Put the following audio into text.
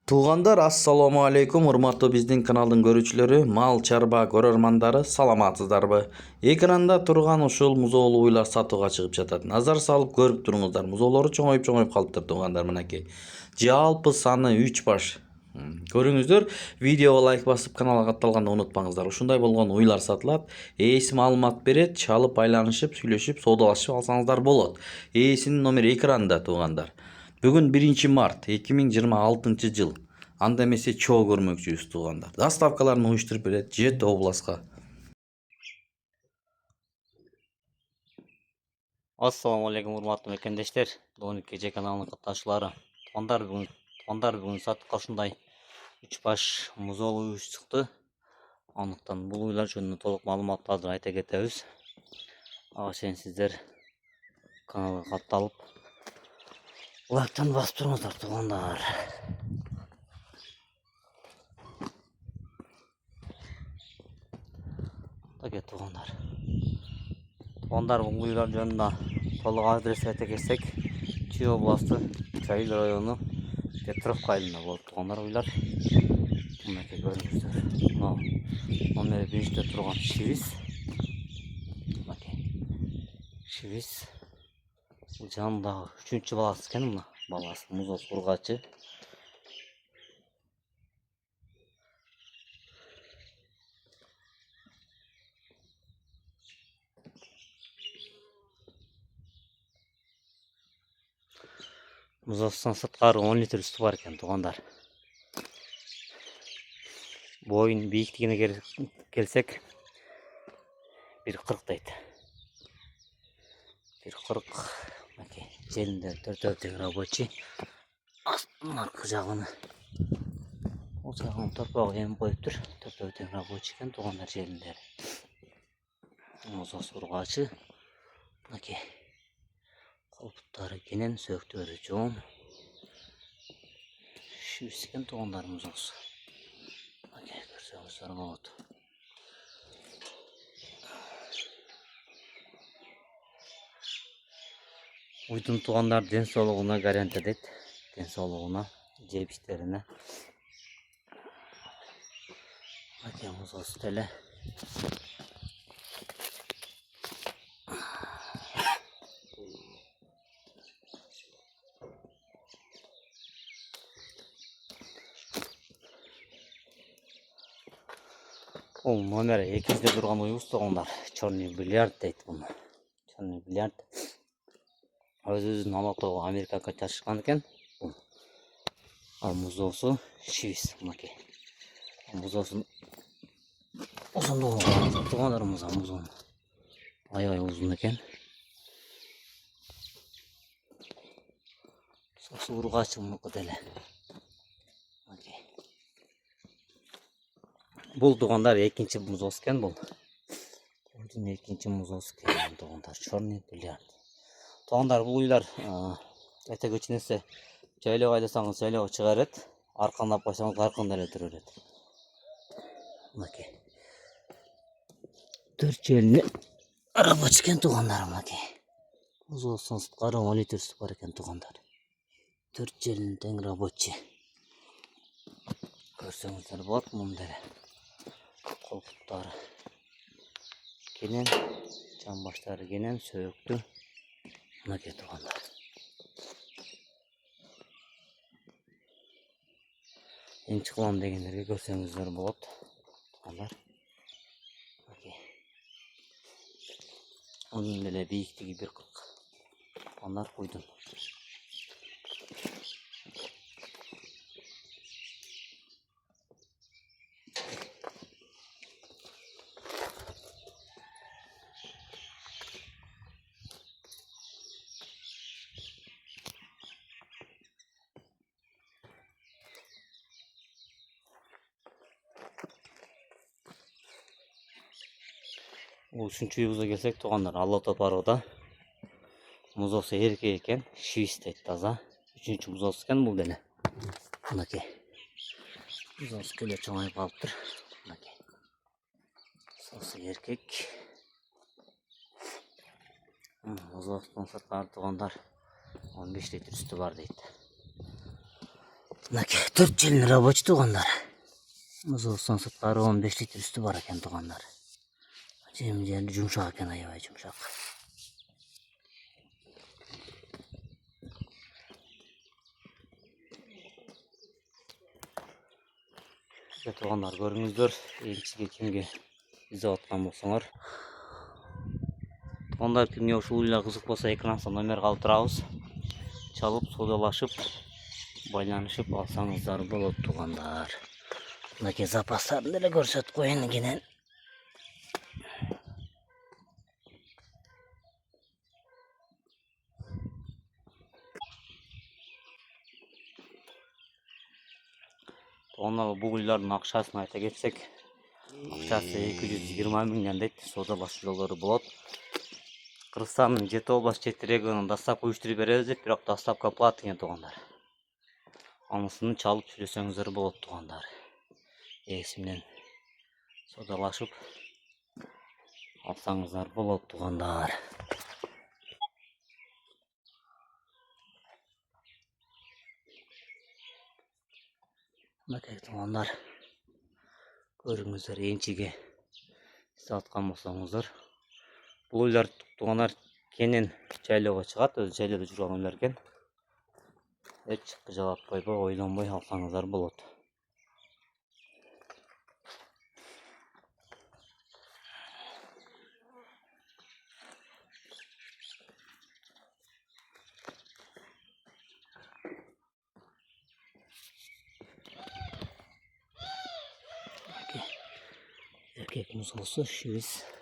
Туугандар, ассаламу алейкум, урматтуу биздин каналдын көрүүчүлөрү, мал чарба көрөрмандары, саламатсыздарбы? Экранда турган ушул музоолуу уйлар сатууга чыгып жатат. Назар салып көрүп туруңуздар. Музоолору чоңоюп калыптыр туугандар, мынакей. Жалпы саны 3 баш. Көрүңүздөр, видеого лайк басып каналга катталганды унутпаңыздар. Ушундай болгон уйлар сатылат. Ээси маалымат берет, чалып айланышып, сүйлөшүп, соодалашып алсаңыздар болот. Ээсинин номери экранда туугандар. Бүгүн 1 март 2026 жыл. Анда эмесе чоо көрмөкчүбүз туугандар. Доставкаларын уюштуруп берет Жет областка. Ассаламу алейкум, урматтуу мекендештер, Дооник KG каналынын катташчылары. Туугандар бүгүн сатыкка ушундай 3 баш музоолуу уюш чыкты. Андыктан бул уйлар жөнүндө толук маалыматты азыр айта кетебиз. Ага чейин сиздер каналга катталып лайктан басып туруңуздар туугандар. Таке туугандар. Туугандар, бул уйлар жөнүндө толук адрес айта кетсек, Чүй областы, Чайыл району, Петровка айылында болот туугандар уйлар. Мынакей көрүңүздөр. Мына номери биринчиде турган Шивис. Мынакей. Шивис. Жанындагы 3-чү баласы экен, мына баласы музоос ургачы. Музоостон сырткары 10 литр үстү бар экен туугандар. Боyun бийиктигине келсек 1,40 дейт. 1,40. Мынакей желинде 4 тең рабочий. Аркы жагын. Ол жагын торпогу эмип коюптур. 4 тең рабочий экен туугандар желиндер. Музоос ургачы. Мынакей. Колпуттары кенен, сөөктөрү жоон. Шивис экен туугандар музоос. Мынакей көрсөңүздөр болот. Уйдун туугандар ден соолугуна гарантия дейт. Ден соолугуна, жеп иштерине. Мынакей музоос деле. Бул номер 2-де турган уйубуз туугандар. Черный бильярд дейт буну. Черный бильярд. Өзүбүздүн алатоо Америкага чачышкан экен. Ал музоосу Шивис. Мынакей. Музоосун узундугу туугандар, музоон аябай узун экен. Соосу ургачы мунуку деле. Мынакей. Бул туугандар 2-чи музоос экен бул. Бул 2-чи музоос экен туугандар. Черный бильярд. Туугандар, бул уйлар айта кетчү нерсе, жайлоого айласаңыз жайлоого чыга берет, аркандап койсоңуз аркында эле тура берет. Мынакей. 4 желини рабочий экен туугандар, мынакей. Музоостун сырткары 10 литр үстү бар экен туугандар. 4 желини тең рабочий. Көрсөңүздөр болот муну деле. Колпуттары кенен, жан баштары кенен, сөөктү. Мынакей туугандар. Энчи кылам дегендерге көрсөңүздөр болот туугандар. Мынакей. Анын деле бийиктиги 1,40. Туугандар уйдун. Üçüncü uyubuza gelsek tуугандар, Алато парода музоосу эркек экен, Шивис дейт таза. 3-чү музоос экен бул деле. Мынакей. Музоос келе чоңоюп калыптыр. Мынакей. Соосу эркек. Музоостун сырткары туугандар 15 литр үстү бар дейт. Mынакей 4 жылдын рабочий туугандар. Музоосун сырткары 15 литр үстү бар экен туугандар. Жем-жерди жумшак экен, аябай жумшак. Туугандар көрүңүздөр, элчиге кимге издеп аткан болсоңор. Туугандар кимге ушул уйлар кызык болсо экранга номер калтырабыз. Чалып, соодалашып, байланышып алсаңыздар болот туугандар. Мынакей запастарын деле көрсөтүп коеюн кенен. Туугандар, бул уйлардын акчасын айта кетсек, акчасы 220 миңден дейт, соодалашуу жолдору болот. Кыргызстандын 7 область 7 регионун доставка уюштуруп беребиз деп, бирок доставка плат экен туугандар. Анысын чалып сүйлөсөңүздөр болот туугандар. Эгеси менен соодалашып алсаңыздар болот туугандар. Мынакей туугандар, көрүңүздөр, энчиге издеп аткан болсоңуздар. Бул уйлар туугандар кенен жайлоого чыгат, өзү жайлоодо жүргөн уйлар экен. Эч кыжалатпайбы, ойлонбой алсаңыздар болот. Эркек музоосу 300